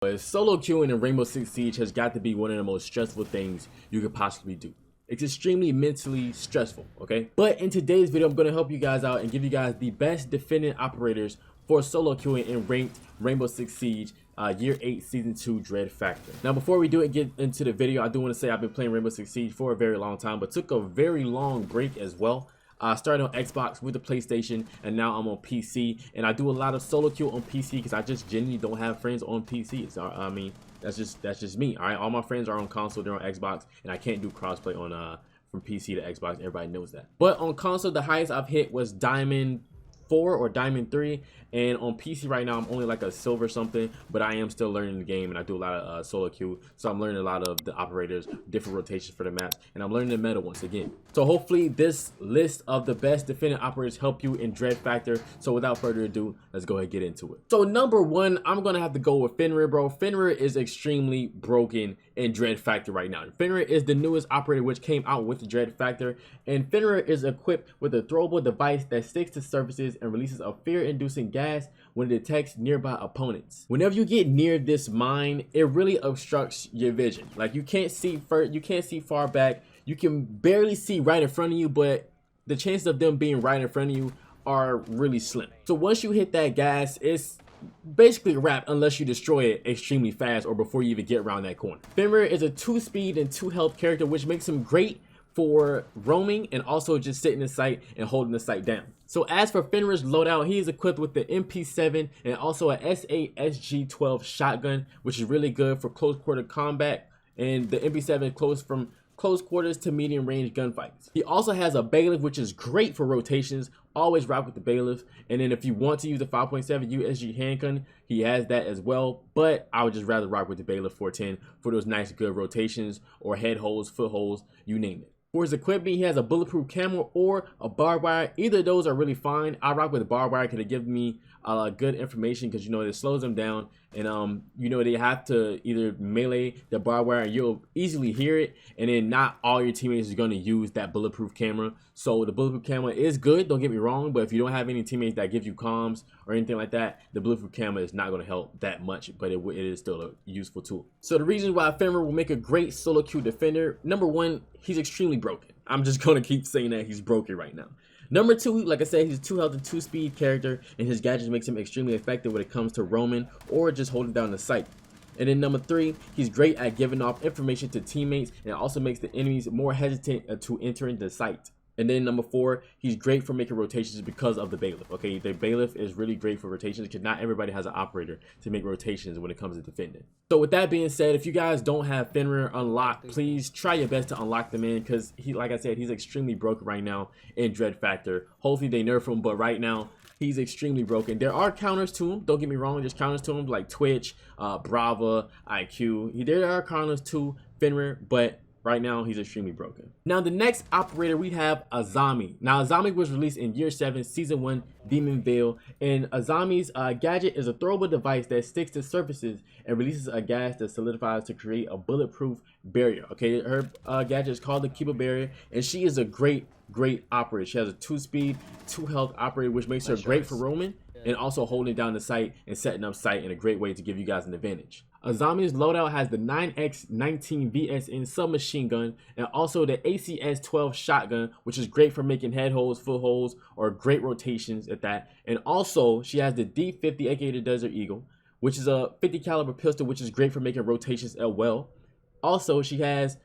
but solo queuing in Rainbow Six Siege has got to be one of the most stressful things you could possibly do. It's extremely mentally stressful, okay? But in today's video, I'm gonna help you guys out and give you guys the best defendant operators for solo queuing in ranked Rainbow Six Siege Year 8 Season 2 Dread Factor. Now, before we get into the video, I do want to say I've been playing Rainbow Six Siege for a very long time, but took a very long break as well. I started on Xbox with the PlayStation, and now I'm on PC, and I do a lot of solo queue on PC because I just genuinely don't have friends on PC. So, I mean, that's just me. All right, all my friends are on console, they're on Xbox, and I can't do crossplay on from PC to Xbox. Everybody knows that. But on console, the highest I've hit was Diamond 4 or Diamond 3, and on PC right now I'm only like a silver something, but I am still learning the game, and I do a lot of solo queue, so I'm learning a lot of the operators, different rotations for the maps, and I'm learning the meta once again. So hopefully this list of the best defendant operators help you in Dread Factor. So without further ado, let's go ahead and get into it. So number one, I'm gonna have to go with Finra, bro. Finra is extremely broken in Dread Factor right now. Finra is the newest operator which came out with the Dread Factor, and Finra is equipped with a throwable device that sticks to surfaces and releases a fear-inducing gas when it detects nearby opponents. Whenever you get near this mine, it really obstructs your vision. Like you can't see far back. You can barely see right in front of you, but the chances of them being right in front of you are really slim. So once you hit that gas, it's basically a wrap unless you destroy it extremely fast or before you even get around that corner. Finra is a 2 speed and 2 health character, which makes him great for roaming and also just sitting in sight and holding the sight down. So as for Finra's loadout, he is equipped with the MP7 and also a S8S2 shotgun, which is really good for close quarter combat, and the MP7 close from close quarters to medium range gunfights. He also has a bailiff, which is great for rotations. Always rock with the bailiff. And then if you want to use the 5.7 USG handgun, he has that as well, but I would just rather rock with the bailiff 410 for those nice good rotations or head holes, foot holes, you name it. For his equipment, he has a bulletproof camo or a barbed wire. Either of those are really fine. I rock with the barbed wire because it gives me good information, because you know it slows them down, and you know they have to either melee the barbed wire and you'll easily hear it, and then not all your teammates are going to use that bulletproof camera. So the bulletproof camera is good, don't get me wrong, but if you don't have any teammates that give you comms or anything like that, the bulletproof camera is not going to help that much, but it is still a useful tool. So the reason why Finra will make a great solo queue defender: number one, he's extremely broken. I'm just going to keep saying that he's broken right now. Number two, like I said, he's a 2 health and 2 speed character, and his gadgets makes him extremely effective when it comes to roaming or just holding down the sight. And then number three, he's great at giving off information to teammates, and it also makes the enemies more hesitant to enter into the sight. And then number four, he's great for making rotations because of the bailiff. Okay, the bailiff is really great for rotations because not everybody has an operator to make rotations when it comes to defending. So with that being said, if you guys don't have Finra unlocked, please try your best to unlock them in, because he, like I said, he's extremely broken right now in Dread Factor. Hopefully they nerf him, but right now he's extremely broken. There are counters to him, don't get me wrong, there's counters to him like Twitch, Brava, IQ. There are counters to Finra, but right now, he's extremely broken. Now, the next operator, we have Azami. Now, Azami was released in Year 7, Season 1, Demon Veil. And Azami's gadget is a throwable device that sticks to surfaces and releases a gas that solidifies to create a bulletproof barrier. Okay, her gadget is called the Keeper Barrier, and she is a great operator. She has a 2 speed, 2 health operator, which makes her great for roaming and also holding down the sight and setting up sight in a great way to give you guys an advantage. Azami's loadout has the 9x19 VSN submachine gun and also the ACS-12 shotgun, which is great for making head holes, foot holes, or great rotations at that. And also, she has the D50, aka the Desert Eagle, which is a 50 caliber pistol, which is great for making rotations as well. Also, she has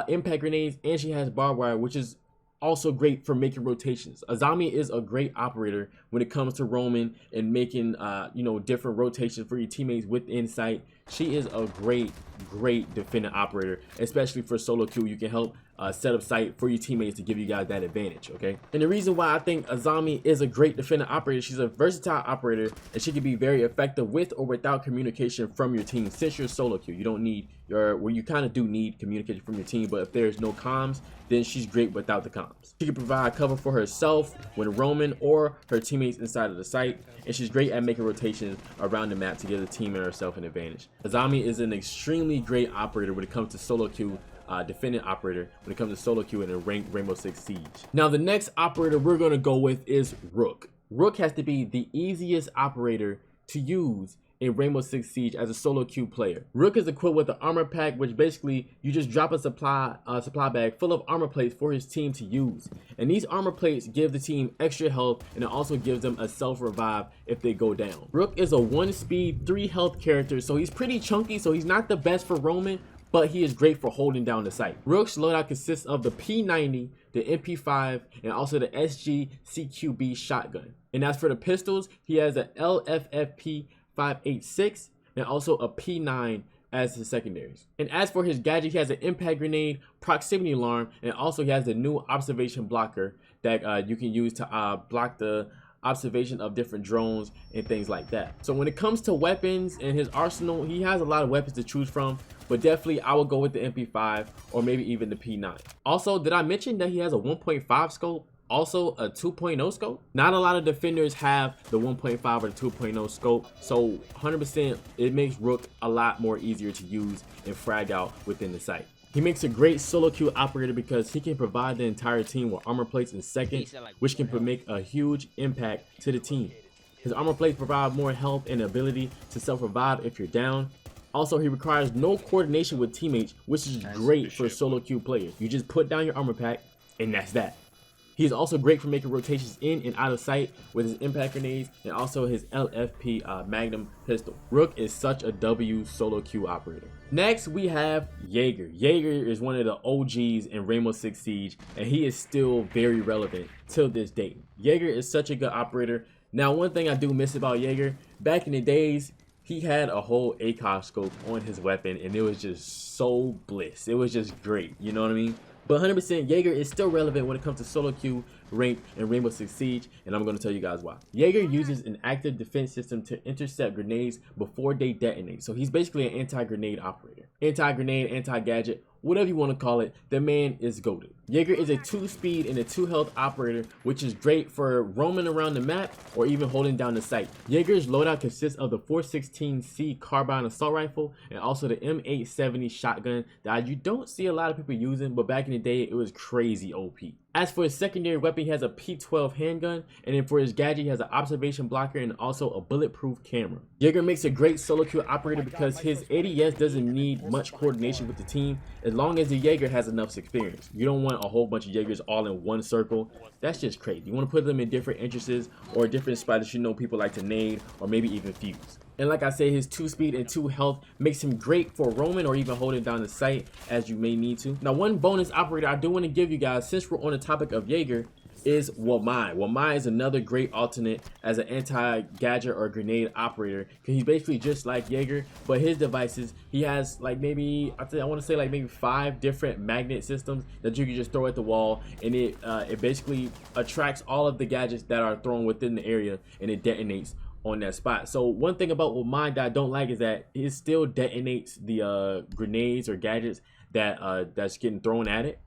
impact grenades, and she has barbed wire, which is also great for making rotations. Azami is a great operator when it comes to roaming and making different rotations for your teammates with insight. She is a great defendant operator, especially for solo queue. You can help set up sight for your teammates to give you guys that advantage, okay? And the reason why I think Azami is a great defendant operator, she's a versatile operator, and she can be very effective with or without communication from your team. Since you're solo queue, you don't need you kind of do need communication from your team, but if there's no comms, then she's great without the comms. She can provide cover for herself when roaming or her teammates inside of the site, and she's great at making rotations around the map to give the team and herself an advantage. Azami is an extremely great operator when it comes to solo queue, defendant operator when it comes to solo queue in a ranked Rainbow Six Siege. Now, the next operator we're going to go with is Rook. Rook has to be the easiest operator to use in Rainbow Six Siege as a solo queue player. Rook is equipped with an armor pack, which basically you just drop a supply bag full of armor plates for his team to use. And these armor plates give the team extra health, and it also gives them a self-revive if they go down. Rook is a 1-speed, 3 health character, so he's pretty chunky, so he's not the best for roaming, but he is great for holding down the site. Rook's loadout consists of the P90, the MP5, and also the SG CQB shotgun. And as for the pistols, he has a LFFP 586 and also a P9 as his secondaries. And as for his gadget, he has an impact grenade, proximity alarm, and also he has the new observation blocker that you can use to block the observation of different drones and things like that. So when it comes to weapons and his arsenal, he has a lot of weapons to choose from, but definitely I would go with the MP5 or maybe even the P9. Also, did I mention that he has a 1.5 scope? Also a 2.0 scope? Not a lot of defenders have the 1.5 or the 2.0 scope, so 100% it makes Rook a lot more easier to use and frag out within the site. He makes a great solo queue operator because he can provide the entire team with armor plates in seconds, which can make a huge impact to the team. His armor plates provide more health and ability to self-revive if you're down. Also, he requires no coordination with teammates, which is great for solo queue players. You just put down your armor pack, and that's that. He's also great for making rotations in and out of sight with his impact grenades and also his LFP Magnum pistol. Rook is such a W solo queue operator. Next, we have Jaeger. Jaeger is one of the OGs in Rainbow Six Siege, and he is still very relevant till this day. Jaeger is such a good operator. Now, one thing I do miss about Jaeger, back in the days, he had a whole ACOG scope on his weapon, and it was just so bliss. It was just great, you know what I mean? But 100% Jaeger is still relevant when it comes to solo queue, rank, and Rainbow Six Siege, and I'm going to tell you guys why. Jaeger uses an active defense system to intercept grenades before they detonate. So he's basically an anti-grenade operator. Anti-grenade, anti-gadget, whatever you want to call it, the man is goated. Jaeger is a 2-speed and a 2-health operator, which is great for roaming around the map or even holding down the site. Jaeger's loadout consists of the 416C carbine assault rifle and also the M870 shotgun that you don't see a lot of people using, but back in the day it was crazy OP. As for his secondary weapon, he has a P12 handgun, and then for his gadget, he has an observation blocker and also a bulletproof camera. Jaeger makes a great solo queue operator because his ADS doesn't need much coordination with the team as long as the Jaeger has enough experience. You don't want a whole bunch of Jaegers all in one circle. That's just crazy. You want to put them in different entrances or different spots that you know people like to nade or maybe even fuse. And like I said, his 2-speed and 2-health makes him great for roaming or even holding down the site as you may need to. Now, one bonus operator I do want to give you guys, since we're on the topic of Jaeger, is Y8S2. Y8S2 is another great alternate as an anti-gadget or grenade operator because he's basically just like Jaeger, but his devices, he has like maybe, I want to say like maybe 5 different magnet systems that you can just throw at the wall, and it basically attracts all of the gadgets that are thrown within the area and it detonates on that spot. So one thing about Y8S2 that I don't like is that it still detonates the grenades or gadgets that that's getting thrown at it.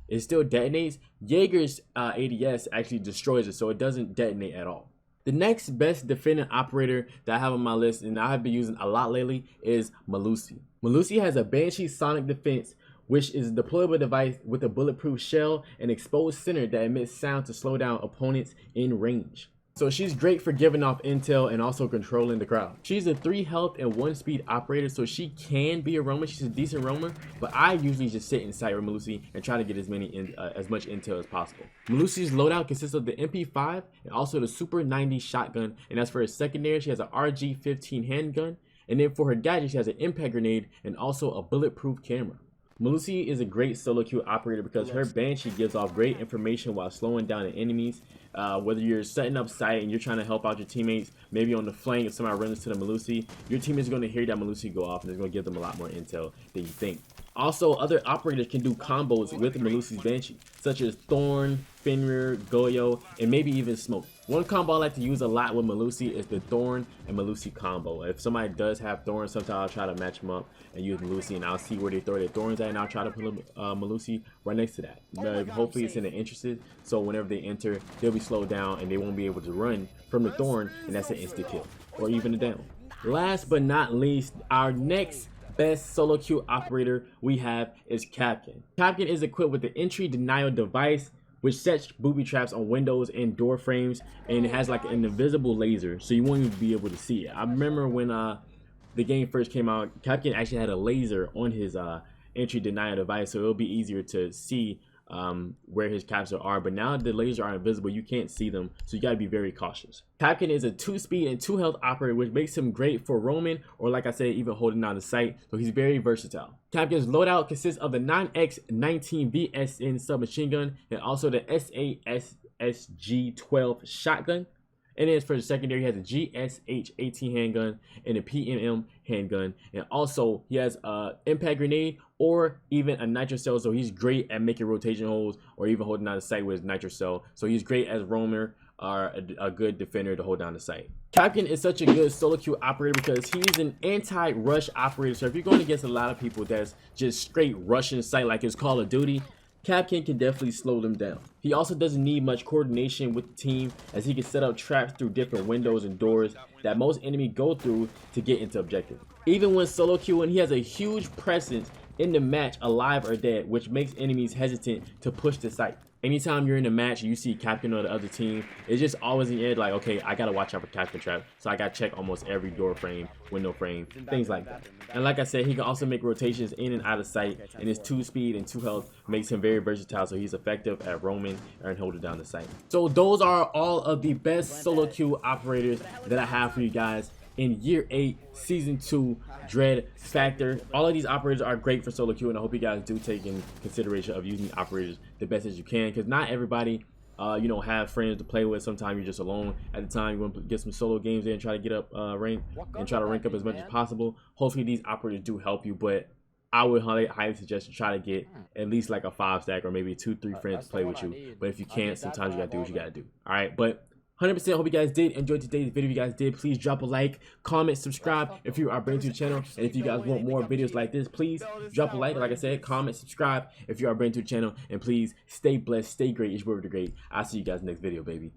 It still detonates. Jaeger's ADS actually destroys it, so it doesn't detonate at all. The next best defendant operator that I have on my list, and I have been using a lot lately, is Melusi. Melusi has a Banshee sonic defense, which is a deployable device with a bulletproof shell and exposed center that emits sound to slow down opponents in range. So she's great for giving off intel and also controlling the crowd. She's a 3-health and 1-speed operator, so she can be a roamer. She's a decent roamer, but I usually just sit in sight with Melusi and try to get as much intel as possible. Melusi's loadout consists of the MP5 and also the Super 90 shotgun, and as for her secondary, she has an RG15 handgun, and then for her gadget, she has an impact grenade and also a bulletproof camera. Melusi is a great solo queue operator because her Banshee gives off great information while slowing down the enemies. Whether you're setting up sight and you're trying to help out your teammates, maybe on the flank if somebody runs to the Melusi, your team is going to hear that Melusi go off and it's going to give them a lot more intel than you think. Also, other operators can do combos with Melusi's Banshee, such as Thorn, Finra, Goyo, and maybe even Smoke. One combo I like to use a lot with Melusi is the Thorn and Melusi combo. If somebody does have Thorn, sometimes I'll try to match them up and use Melusi, and I'll see where they throw their Thorns at, and I'll try to put Melusi right next to that. Hopefully it's in the entrances, so whenever they enter, they'll be slowed down and they won't be able to run from the Thorn, and that's an instant kill, or even a down. Last but not least, our next best solo queue operator we have is Captain. Captain is equipped with the entry denial device, which sets booby traps on windows and door frames, and it has like an invisible laser, so you won't even be able to see it. I remember when the game first came out, Captain actually had a laser on his entry denial device, so it'll be easier to see where his capsules are. But now the lasers are invisible, you can't see them, so you gotta be very cautious. Captain is a 2-speed and 2 health operator, which makes him great for roaming, or like I said, even holding down the site, so he's very versatile. Captain's loadout consists of the 9x19 VSN submachine gun and also the Y8S2 shotgun. And then for the secondary, he has a GSH-18 handgun and a PMM handgun. And also, he has an impact grenade or even a nitro cell. So he's great at making rotation holes or even holding down the site with his nitro cell. So he's great as roamer or a good defender to hold down the site. Captain is such a good solo queue operator because he's an anti-rush operator. So if you're going against a lot of people that's just straight rushing the site like it's Call of Duty, Captain can definitely slow them down. He also doesn't need much coordination with the team, as he can set up traps through different windows and doors that most enemies go through to get into objective. Even when solo queuing, he has a huge presence in the match, alive or dead, which makes enemies hesitant to push the site. Anytime you're in a match and you see Captain or the other team, it's just always in your head like, okay, I gotta watch out for Captain trap, so I gotta check almost every door frame, window frame, things like that. And like I said, he can also make rotations in and out of sight, and his 2 speed and 2 health makes him very versatile, so he's effective at roaming and holding down the site. So those are all of the best solo queue operators that I have for you guys in year 8 season 2 Dread Factor. All of these operators are great for solo queue, and I hope you guys do take in consideration of using operators the best as you can, because not everybody you know, have friends to play with. Sometimes you're just alone at the time. You want to get some solo games in and try to get up rank and try to rank up as much as possible. Hopefully these operators do help you, but I would highly suggest you try to get at least like a 5-stack or maybe 2-3 friends to play with you. But if you can't, sometimes you gotta do what you gotta do. All right, but 100% hope you guys did enjoy today's video. If you guys did, please drop a like, comment, subscribe if you are brand new to the channel. And if you guys want more videos like this, please drop a like. Like I said, comment, subscribe if you are brand new to the channel. And please stay blessed, stay great. It's word to great. I'll see you guys next video, baby.